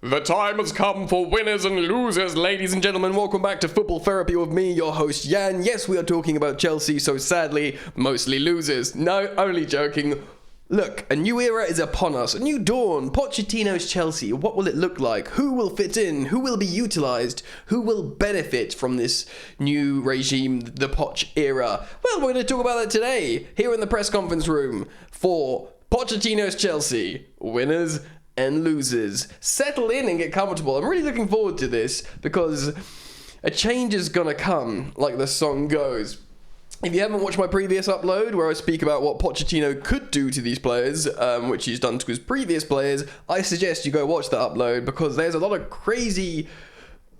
The time has come for winners and losers, ladies and gentlemen. Welcome back to Football Therapy with me, your host, Jan. Yes, we are talking about Chelsea, so sadly, mostly losers. No, only joking. Look, a new era is upon us, a new dawn. Pochettino's Chelsea. What will it look like? Who will fit in? Who will be utilised? Who will benefit from this new regime, the Potch era? Well, we're going to talk about that today, here in the press conference room, for Pochettino's Chelsea. Winners and losers. Settle in and get comfortable. I'm really looking forward to this because a change is gonna come, like the song goes. If you haven't watched my previous upload where I speak about what Pochettino could do to these players, which he's done to his previous players, I suggest you go watch that upload because there's a lot of crazy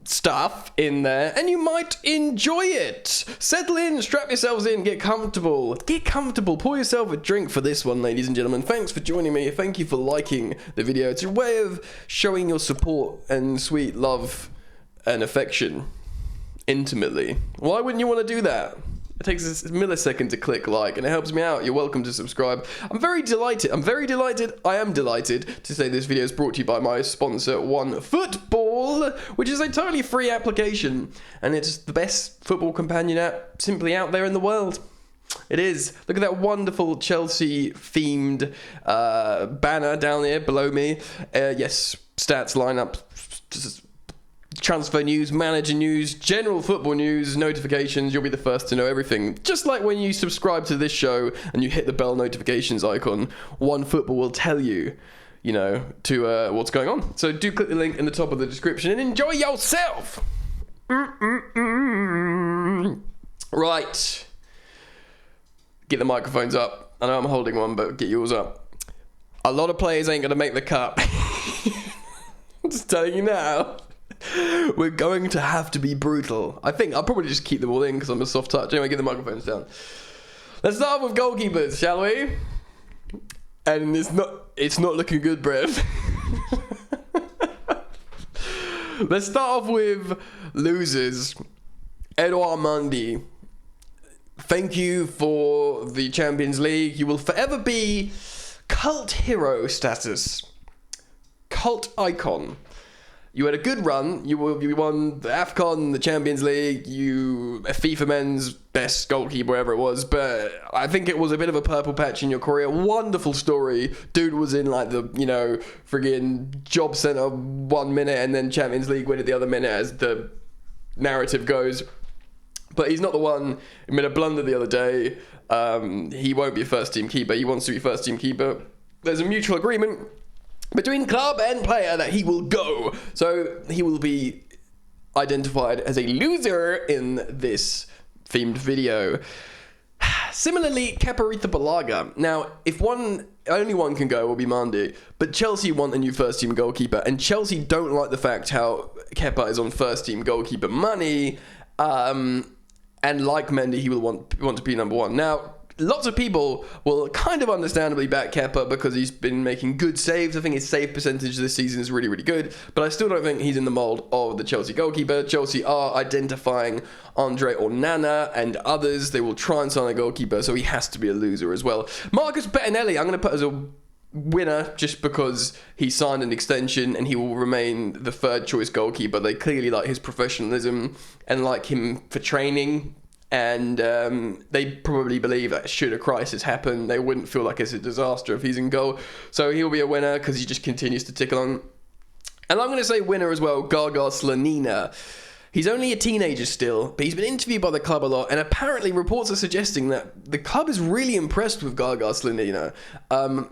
stuff in there and you might enjoy it. Settle in, strap yourselves in, get comfortable, pour yourself a drink for this one, ladies and gentlemen. Thanks for joining me. Thank you for liking the video. It's a way of showing your support and sweet love and affection intimately. Why wouldn't you want to do that? It takes a millisecond to click like, and it helps me out. You're welcome to subscribe. I am delighted to say this video is brought to you by my sponsor, OneFootball, which is a totally free application, and it's the best football companion app simply out there in the world. It is. Look at that wonderful Chelsea-themed banner down there below me. Yes, stats, lineup, transfer news, manager news, general football news, notifications. You'll be the first to know everything. Just like when you subscribe to this show and you hit the bell notifications icon, OneFootball will tell you, to what's going on. So do click the link in the top of the description and enjoy yourself. Right. Get the microphones up. I know I'm holding one, but get yours up. A lot of players ain't going to make the cut. I'm just telling you now. We're going to have to be brutal. I think I'll probably just keep them all in because I'm a soft touch. Anyway, get the microphones down. Let's start with goalkeepers, shall we? And it's not looking good, Brev. Let's start off with losers. Edouard Mendy. Thank you for the Champions League. You will forever be cult hero status. Cult icon. You had a good run. You won the AFCON, the Champions League, FIFA Men's best goalkeeper, whatever it was. But I think it was a bit of a purple patch in your career. Wonderful story. Dude was in like the, friggin' job centre 1 minute and then Champions League win it the other minute as the narrative goes. But he's not the one. He made a blunder the other day. He won't be a first team keeper. He wants to be first team keeper. There's a mutual agreement between club and player that he will go. So he will be identified as a loser in this themed video. Similarly, Kepa Arrizabalaga. Now, if only one can go, will be Mendy. But Chelsea want a new first-team goalkeeper, and Chelsea don't like the fact how Kepa is on first-team goalkeeper money. And like Mendy, he will want to be number one. Now, lots of people will kind of understandably back Kepa because he's been making good saves. I think his save percentage this season is really, really good. But I still don't think he's in the mould of the Chelsea goalkeeper. Chelsea are identifying Andre Onana and others. They will try and sign a goalkeeper, so he has to be a loser as well. Marcus Bettinelli, I'm going to put as a winner just because he signed an extension and he will remain the third choice goalkeeper. They clearly like his professionalism and like him for training. And they probably believe that should a crisis happen, they wouldn't feel like it's a disaster if he's in goal. So he'll be a winner because he just continues to tick along. And I'm going to say winner as well, Gaga Slonina. He's only a teenager still, but he's been interviewed by the club a lot, and apparently reports are suggesting that the club is really impressed with Gaga Slonina.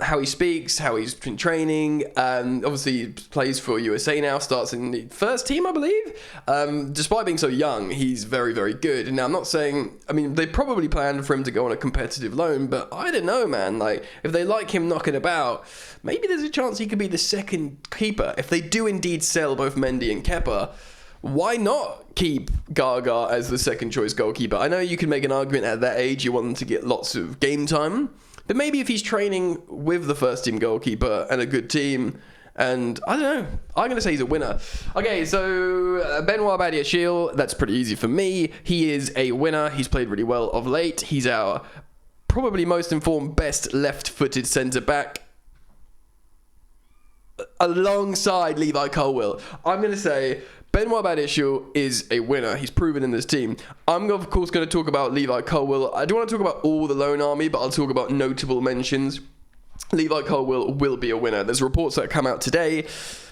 How he speaks, how he's been training, obviously he plays for USA now, starts in the first team, I believe. Despite being so young, he's very, very good. And now I'm not saying, they probably planned for him to go on a competitive loan, but I don't know, man. Like, if they like him knocking about, maybe there's a chance he could be the second keeper. If they do indeed sell both Mendy and Kepa, why not keep Gaga as the second choice goalkeeper? I know you can make an argument at that age, you want them to get lots of game time, but maybe if he's training with the first team goalkeeper and a good team, and I don't know, I'm going to say he's a winner. Okay, so Benoit Badiashile, that's pretty easy for me. He is a winner. He's played really well of late. He's our probably most informed, best left-footed centre-back. alongside Levi Colwill. I'm going to say Benoit Badiashile is a winner. He's proven in this team. I'm, of course, going to talk about Levi Colwill. I don't want to talk about all the loan army, but I'll talk about notable mentions. Levi Colwill will be a winner. There's reports that come out today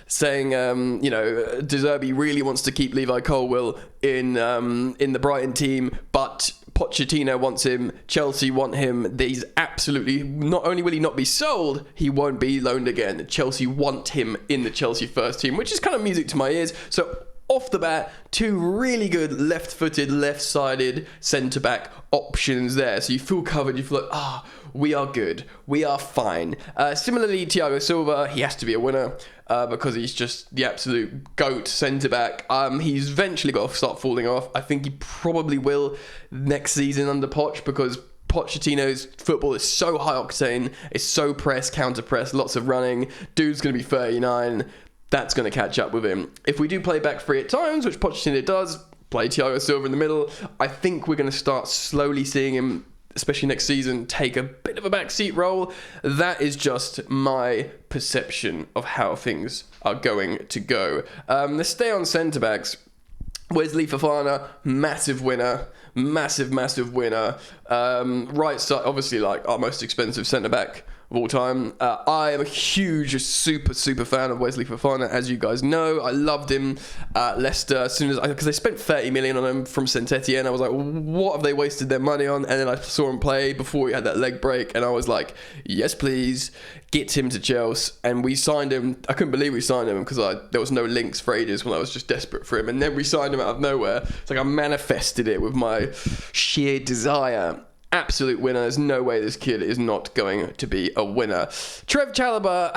saying, De Zerbi really wants to keep Levi Colwill in the Brighton team, but Pochettino wants him, Chelsea want him. He's absolutely, not only will he not be sold, he won't be loaned again. Chelsea want him in the Chelsea first team, which is kind of music to my ears. So off the bat, two really good left-footed, left-sided centre-back options there. So you feel covered, you feel like, we are good, we are fine. Similarly, Thiago Silva, he has to be a winner because he's just the absolute GOAT centre-back. He's eventually got to start falling off. I think he probably will next season under Potch, because Pochettino's football is so high octane, it's so press, counter-press, lots of running. Dude's going to be 39. That's going to catch up with him. If we do play back three at times, which Pochettino does, play Thiago Silva in the middle, I think we're going to start slowly seeing him, especially next season, take a bit of a backseat role. That is just my perception of how things are going to go. Let's stay on centre-backs. Wesley Fofana, massive winner. Massive winner. Right side, obviously, like our most expensive centre-back of all time. I am a huge, super fan of Wesley Fofana, as you guys know. I loved him at Leicester as soon as, because they spent 30 million on him from Saint Etienne. I was like, what have they wasted their money on? And then I saw him play before he had that leg break, and I was like, yes please, get him to Chelsea. And we signed him. I couldn't believe we signed him, because there was no links for ages when I was just desperate for him, and then we signed him out of nowhere. It's like I manifested it with my sheer desire. Absolute winner. There's no way this kid is not going to be a winner. Trev Chalobah,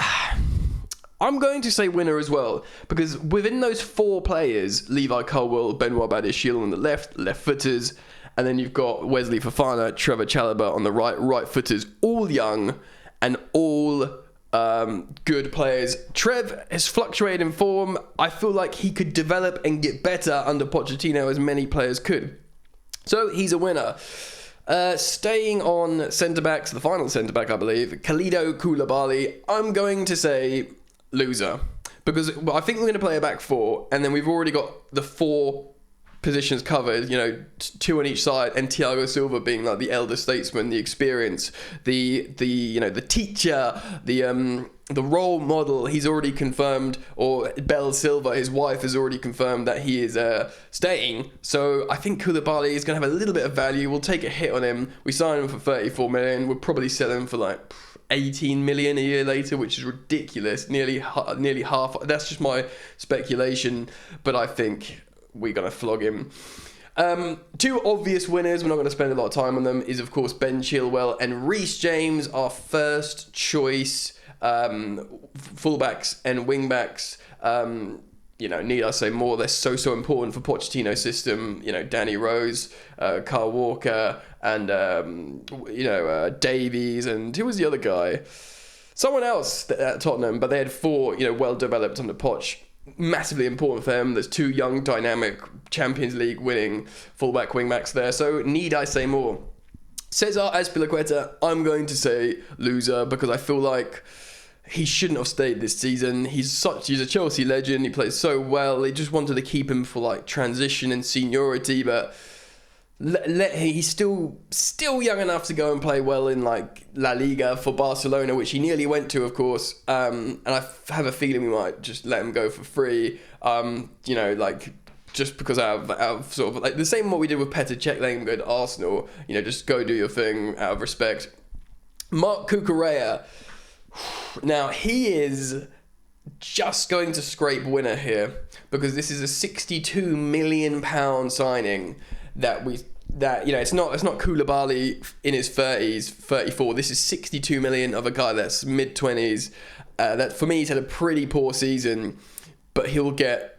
I'm going to say winner as well, because within those four players, Levi Colwill, Benoit Badiashile on the left-footers, and then you've got Wesley Fofana, Trevor Chalobah on the right-footers, all young and all good players. Trev has fluctuated in form. I feel like he could develop and get better under Pochettino, as many players could. So he's a winner. Staying on centre-backs, the final centre-back, I believe, Kalidou Koulibaly, I'm going to say loser. Because I think we're going to play a back four, and then we've already got the four positions covered, two on each side, and Thiago Silva being like the elder statesman, the experience, the teacher, the role model. He's already confirmed, or Belle Silva, his wife, has already confirmed that he is staying. So I think Koulibaly is going to have a little bit of value. We'll take a hit on him. We sign him for 34 million. We'll probably sell him for like 18 million a year later, which is ridiculous. Nearly half. That's just my speculation, but I think we're going to flog him. Two obvious winners, we're not going to spend a lot of time on them, is of course Ben Chilwell and Reece James, our first choice fullbacks and wingbacks. Need I say more? They're so important for Pochettino's system. Danny Rose, Kyle Walker, and Davies, and who was the other guy? Someone else at Tottenham, but they had four, well developed under Potch. Massively important for them. There's two young, dynamic Champions League winning fullback wingbacks there. So need I say more? Cesar Azpilicueta, I'm going to say loser, because I feel like he shouldn't have stayed this season. He's a Chelsea legend. He plays so well. They just wanted to keep him for like transition and seniority, but he's still young enough to go and play well in like La Liga for Barcelona, which he nearly went to, of course. And I have a feeling we might just let him go for free. Just because out of sort of like the same what we did with Petr Cech, letting him go to Arsenal. Just go do your thing out of respect. Mark Cucurella. Now he is just going to scrape winner here, because this is a £62 million signing it's not Koulibaly in his 30s, 34. This is 62 million of a guy that's mid-20s. That for me, he's had a pretty poor season, but he'll get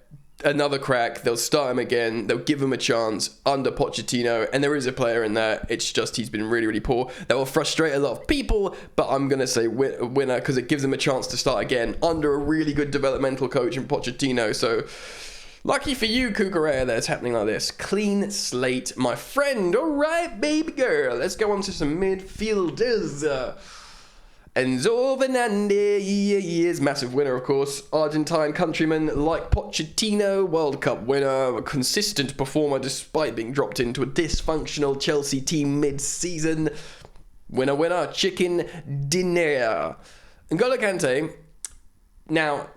another crack. They'll start him again. They'll give him a chance under Pochettino, and there is a player in there. It's just he's been really poor. That will frustrate a lot of people, but I'm going to say winner, because it gives him a chance to start again under a really good developmental coach in Pochettino. So lucky for you, Cucurella, that it's happening like this. Clean slate, my friend. All right, baby girl. Let's go on to some midfielders. Enzo Fernandez, massive winner, of course. Argentine countryman like Pochettino, World Cup winner, a consistent performer despite being dropped into a dysfunctional Chelsea team mid-season. Winner, winner, chicken dinner. N'Golo Kante, now,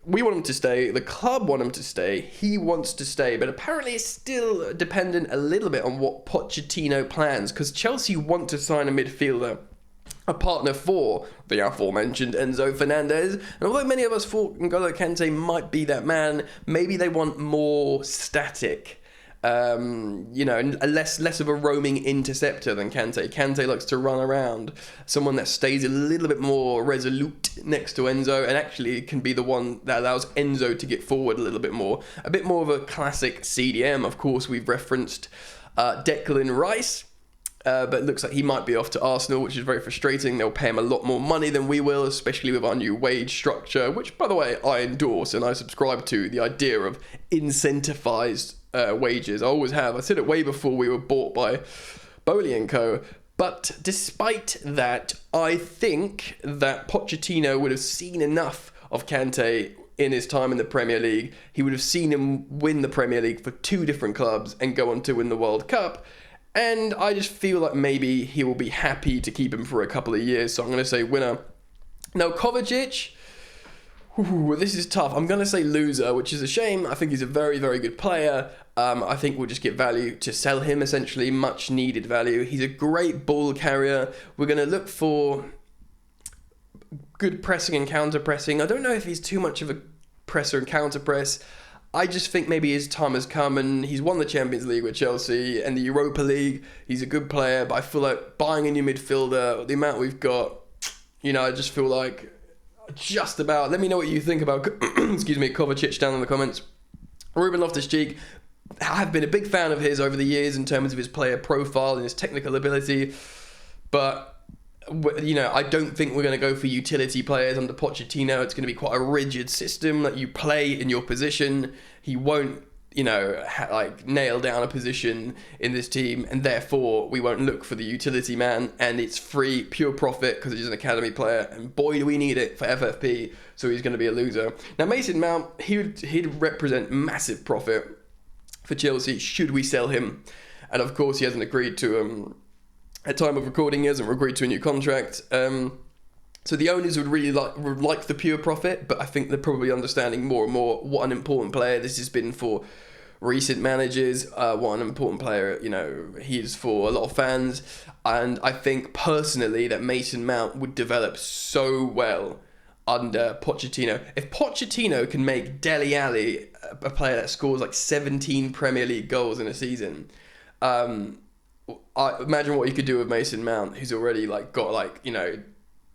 we want him to stay, the club want him to stay, he wants to stay, but apparently it's still dependent a little bit on what Pochettino plans, because Chelsea want to sign a midfielder, a partner for the aforementioned Enzo Fernandez. And although many of us thought N'Golo Kante might be that man, maybe they want more static. Less of a roaming interceptor than Kante. Kante likes to run around. Someone that stays a little bit more resolute next to Enzo and actually can be the one that allows Enzo to get forward a little bit more. A bit more of a classic CDM. Of course, we've referenced Declan Rice. But it looks like he might be off to Arsenal, which is very frustrating. They'll pay him a lot more money than we will, especially with our new wage structure, which, by the way, I endorse and I subscribe to the idea of incentivized wages. I always have. I said it way before we were bought by Bowley & Co. But despite that, I think that Pochettino would have seen enough of Kante in his time in the Premier League. He would have seen him win the Premier League for 2 different clubs and go on to win the World Cup. And I just feel like maybe he will be happy to keep him for a couple of years. So I'm going to say winner. Now, Kovacic, this is tough. I'm going to say loser, which is a shame. I think he's a very, very good player. I think we'll just get value to sell him, essentially. Much needed value. He's a great ball carrier. We're going to look for good pressing and counter-pressing. I don't know if he's too much of a presser and counter-press. I just think maybe his time has come, and he's won the Champions League with Chelsea and the Europa League. He's a good player, but I feel like buying a new midfielder, the amount we've got, I just feel like just about. Let me know what you think about, Kovacic down in the comments. Ruben Loftus-Cheek, I've been a big fan of his over the years in terms of his player profile and his technical ability, but I don't think we're going to go for utility players under Pochettino. It's going to be quite a rigid system that you play in your position. He won't, nail down a position in this team, and therefore we won't look for the utility man, and it's free, pure profit, because he's an academy player, and boy do we need it for FFP, so he's going to be a loser. Now, Mason Mount, he'd represent massive profit for Chelsea should we sell him, and of course he hasn't agreed to at time of recording, he hasn't agreed to a new contract. So the owners would really like the pure profit, but I think they're probably understanding more and more what an important player this has been for recent managers, what an important player, he is for a lot of fans. And I think personally that Mason Mount would develop so well under Pochettino. If Pochettino can make Dele Alli a player that scores like 17 Premier League goals in a season, I imagine what you could do with Mason Mount, who's already got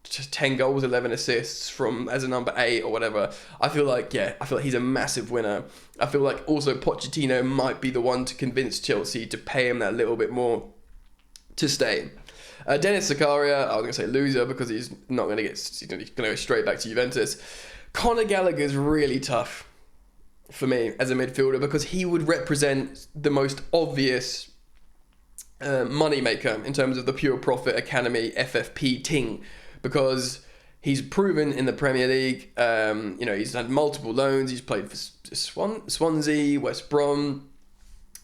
just 10 goals, 11 assists as a number 8 or whatever. I feel like he's a massive winner. I feel like also Pochettino might be the one to convince Chelsea to pay him that little bit more to stay. Dennis Zakaria, I was going to say loser because he's not going to he's going to go straight back to Juventus. Conor Gallagher's really tough for me as a midfielder because he would represent the most obvious money maker in terms of the pure profit academy FFP ting, because he's proven in the Premier League. He's had multiple loans. He's played for Swansea, West Brom.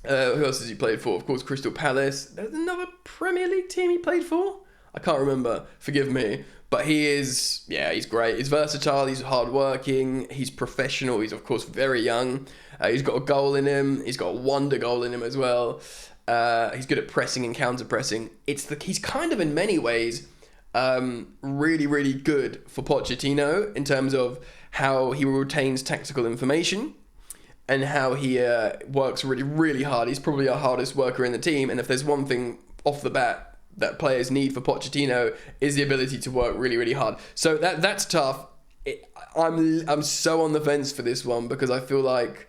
Who else has he played for? Of course, Crystal Palace. There's another Premier League team he played for. I can't remember. Forgive me. But he's great. He's versatile. He's hardworking. He's professional. He's, of course, very young. He's got a goal in him. He's got a wonder goal in him as well. He's good at pressing and counter-pressing. He's kind of, in many ways, really, really good for Pochettino in terms of how he retains tactical information and how he works really, really hard. He's probably our hardest worker in the team. And if there's one thing off the bat that players need for Pochettino is the ability to work really, really hard. So that's tough. I'm so on the fence for this one because I feel like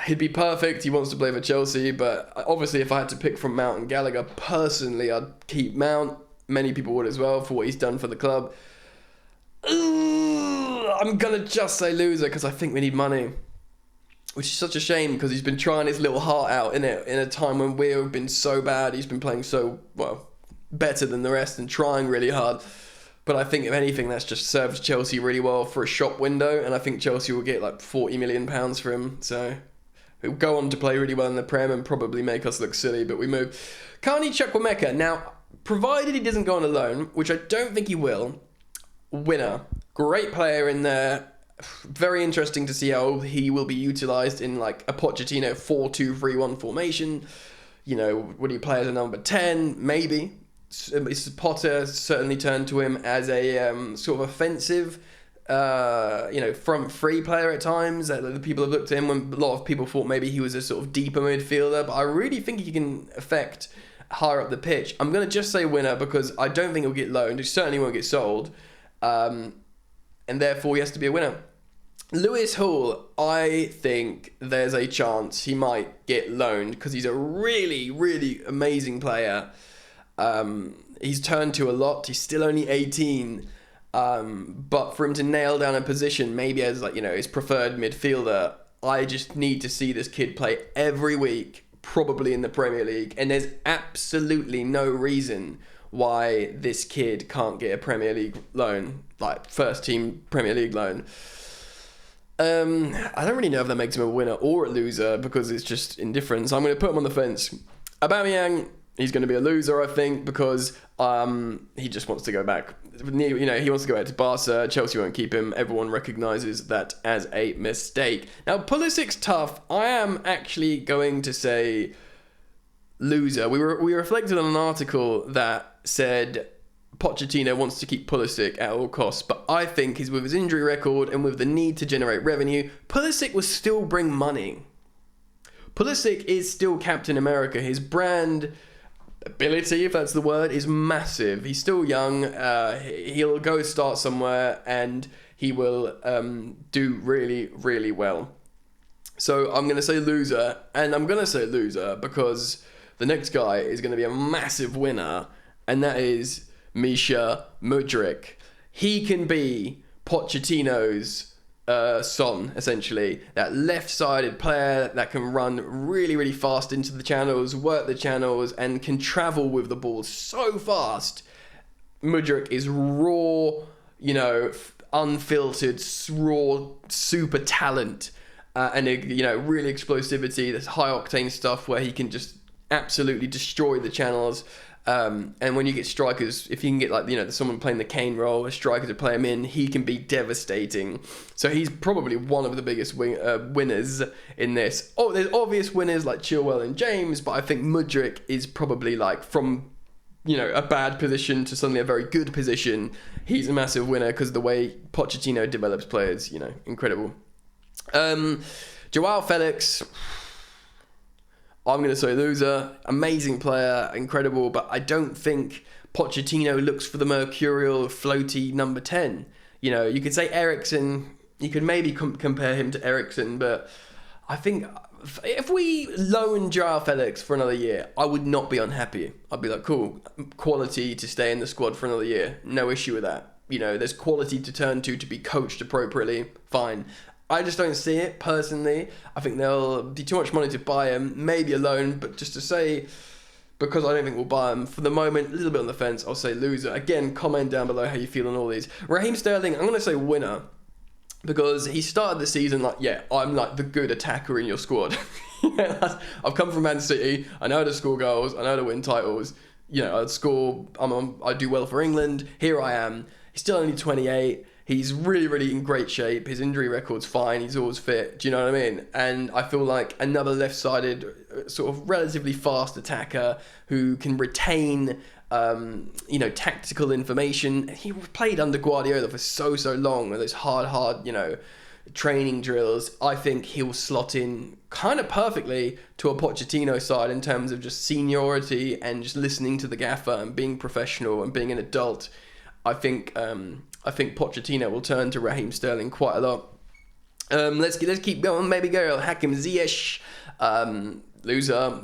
he'd be perfect. He wants to play for Chelsea, but obviously if I had to pick from Mount and Gallagher, personally, I'd keep Mount. Many people would as well for what he's done for the club. I'm going to just say loser because I think we need money, which is such a shame because he's been trying his little heart out in a time when we've been so bad. He's been playing so well, better than the rest and trying really hard. But I think, if anything, that's just served Chelsea really well for a shop window, and I think Chelsea will get like £40 million for him. So he'll go on to play really well in the Prem and probably make us look silly, but we move. Carney Chukwuemeka. Now, provided he doesn't go on a loan, which I don't think he will, winner. Great player in there. Very interesting to see how he will be utilised in like a Pochettino 4-2-3-1 formation. You know, would he play as a number 10? Maybe. Potter certainly turned to him as a sort of offensive, front free player at times. The people have looked at him when a lot of people thought maybe he was a sort of deeper midfielder, but I really think he can affect higher up the pitch. I'm going to just say winner because I don't think he'll get loaned. He certainly won't get sold. And therefore he has to be a winner. Lewis Hall, I think there's a chance he might get loaned because he's a really, really amazing player. He's turned to a lot. He's still only 18. But for him to nail down a position, maybe as his preferred midfielder, I just need to see this kid play every week, probably in the Premier League. And there's absolutely no reason why this kid can't get a Premier League loan, like first team Premier League loan. I don't really know if that makes him a winner or a loser because it's just indifference. I'm going to put him on the fence. Aubameyang, he's going to be a loser, I think, because he just wants to go back. He wants to go back to Barca. Chelsea won't keep him. Everyone recognises that as a mistake. Now, Pulisic's tough. I am actually going to say loser. We reflected on an article that said Pochettino wants to keep Pulisic at all costs, but I think with his injury record and with the need to generate revenue, Pulisic will still bring money. Pulisic is still Captain America. His brand ability, if that's the word, is massive. He's still young. He'll go start somewhere and he will do really, really well. So I'm going to say loser, and I'm going to say loser because the next guy is going to be a massive winner, and that is Misha Mudryk. He can be Pochettino's Son, essentially. That left-sided player that can run really, really fast into the channels, work the channels, and can travel with the ball so fast. Mudryk is raw, unfiltered, raw, super talent. And really explosivity, this high-octane stuff where he can just absolutely destroy the channels. And when you get strikers, if you can get someone playing the Kane role, a striker to play him in, he can be devastating. So he's probably one of the biggest winners in this. Oh, there's obvious winners like Chilwell and James, but I think Mudryk is probably from a bad position to suddenly a very good position. He's a massive winner because of the way Pochettino develops players, incredible. Joao Felix, I'm going to say loser. Amazing player, incredible, but I don't think Pochettino looks for the mercurial, floaty number 10. You could say Eriksen, you could maybe compare him to Eriksen, but I think if we loan Joao Felix for another year, I would not be unhappy. I'd be like, cool, quality to stay in the squad for another year. No issue with that. There's quality to turn to be coached appropriately. Fine. I just don't see it, personally. I think there'll be too much money to buy him, maybe a loan, but just to say, because I don't think we'll buy him, for the moment, a little bit on the fence, I'll say loser. Again, comment down below how you feel on all these. Raheem Sterling, I'm going to say winner, because he started the season I'm the good attacker in your squad. I've come from Man City, I know how to score goals, I know how to win titles, I do well for England, here I am. He's still only 28. He's really, really in great shape. His injury record's fine. He's always fit. Do you know what I mean? And I feel like another left-sided, sort of relatively fast attacker who can retain, tactical information. He played under Guardiola for so long with those hard, training drills. I think he'll slot in kind of perfectly to a Pochettino side in terms of just seniority and just listening to the gaffer and being professional and being an adult. I think Pochettino will turn to Raheem Sterling quite a lot. Let's keep going. Maybe go Hakim Ziyech. Loser.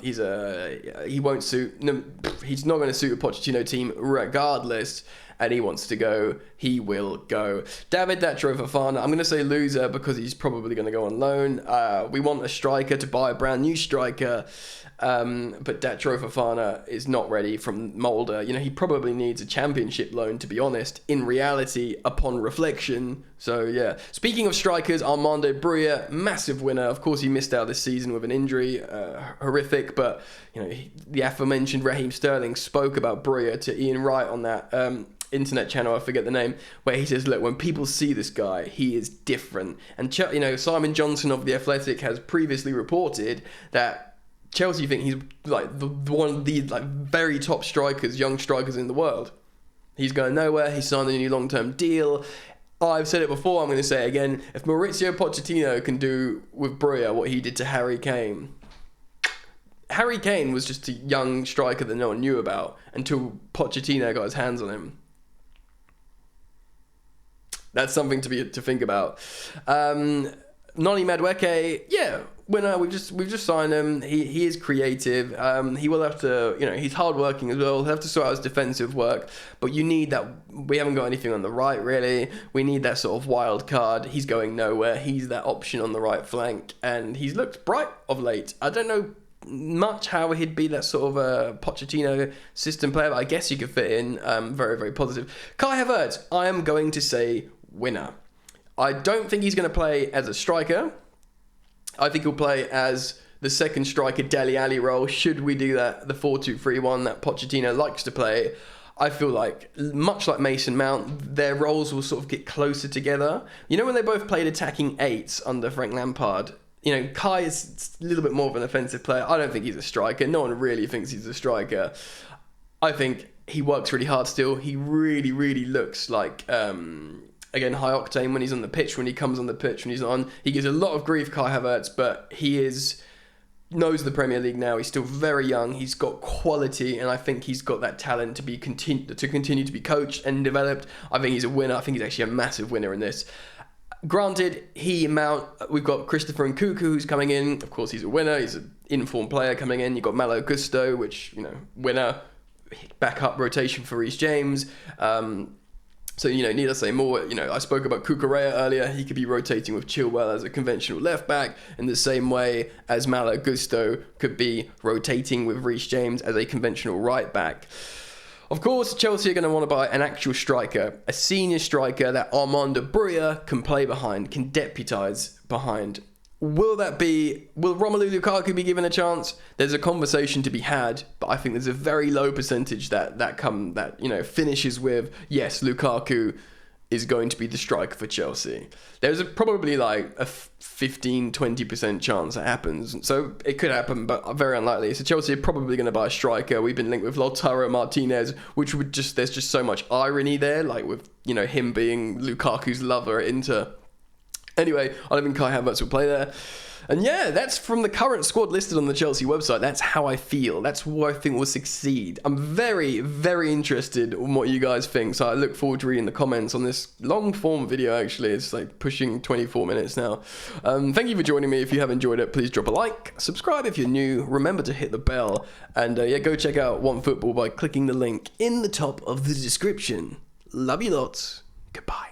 He won't suit. No, he's not going to suit a Pochettino team regardless. and he wants to go, he will go. David Datro Fofana, I'm going to say loser because he's probably going to go on loan. We want a striker to buy a brand new striker, but Datro Fofana is not ready from Molde. You know, he probably needs a championship loan, to be honest, in reality, upon reflection. So, yeah. Speaking of strikers, Armando Broja, massive winner. Of course, he missed out this season with an injury. Horrific, but, you know, the aforementioned Raheem Sterling spoke about Broja to Ian Wright on that internet channel, I forget the name, where he says, look, when people see this guy, he is different. And, you know, Simon Johnson of The Athletic has previously reported that Chelsea think he's like one of the like very top strikers, young strikers in the world. He's going nowhere. He signed a new long-term deal. I've said it before, I'm going to say it again. If Mauricio Pochettino can do with Broja what he did to Harry Kane. Harry Kane was just a young striker that no one knew about until Pochettino got his hands on him. That's something to think about. Noni Madueke, yeah, winner. We've just signed him. He is creative. He will have to, you know, he's hardworking as well. He'll have to sort out his defensive work. But you need that. We haven't got anything on the right really. We need that sort of wild card. He's going nowhere. He's that option on the right flank, and he's looked bright of late. I don't know much how he'd be that sort of a Pochettino system player, but I guess you could fit in. Very, very positive. Kai Havertz, I am going to say winner. I don't think he's going to play as a striker. I think he'll play as the second striker, Dele Alli role. Should we do that, the 4-2-3-1 that Pochettino likes to play? I feel like, much like Mason Mount, their roles will sort of get closer together. You know when they both played attacking eights under Frank Lampard? You know, Kai is a little bit more of an offensive player. I don't think he's a striker. No one really thinks he's a striker. I think he works really hard still. He really, really looks like... again, high octane when he's on the pitch, when he comes on the pitch, when he's on. He gives a lot of grief, Kai Havertz, but he knows the Premier League now. He's still very young. He's got quality, and I think he's got that talent to continue to be coached and developed. I think he's a winner. I think he's actually a massive winner in this. Granted, Mount, we've got Christopher Nkunku who's coming in. Of course, he's a winner. He's an informed player coming in. You've got Malo Gusto, which, you know, winner. Backup rotation for Reece James. So, you know, need I say more? You know, I spoke about Cucurella earlier. He could be rotating with Chilwell as a conventional left back in the same way as Malo Gusto could be rotating with Reece James as a conventional right back. Of course, Chelsea are going to want to buy an actual striker, a senior striker that Armando Broja can play behind, can deputise behind. Will Romelu Lukaku be given a chance? There's a conversation to be had, but I think there's a very low percentage that finishes with, yes, Lukaku is going to be the striker for Chelsea. There's probably like a 15-20% chance that happens. So it could happen, but very unlikely. So Chelsea are probably going to buy a striker. We've been linked with Lautaro Martinez, which there's just so much irony there, like with, you know, him being Lukaku's lover at Inter. Anyway, I don't think Kai Havertz will play there. And yeah, that's from the current squad listed on the Chelsea website. That's how I feel. That's who I think will succeed. I'm very, very interested in what you guys think. So I look forward to reading the comments on this long form video, actually. It's like pushing 24 minutes now. Thank you for joining me. If you have enjoyed it, please drop a like. Subscribe if you're new. Remember to hit the bell. And go check out One Football by clicking the link in the top of the description. Love you lots. Goodbye.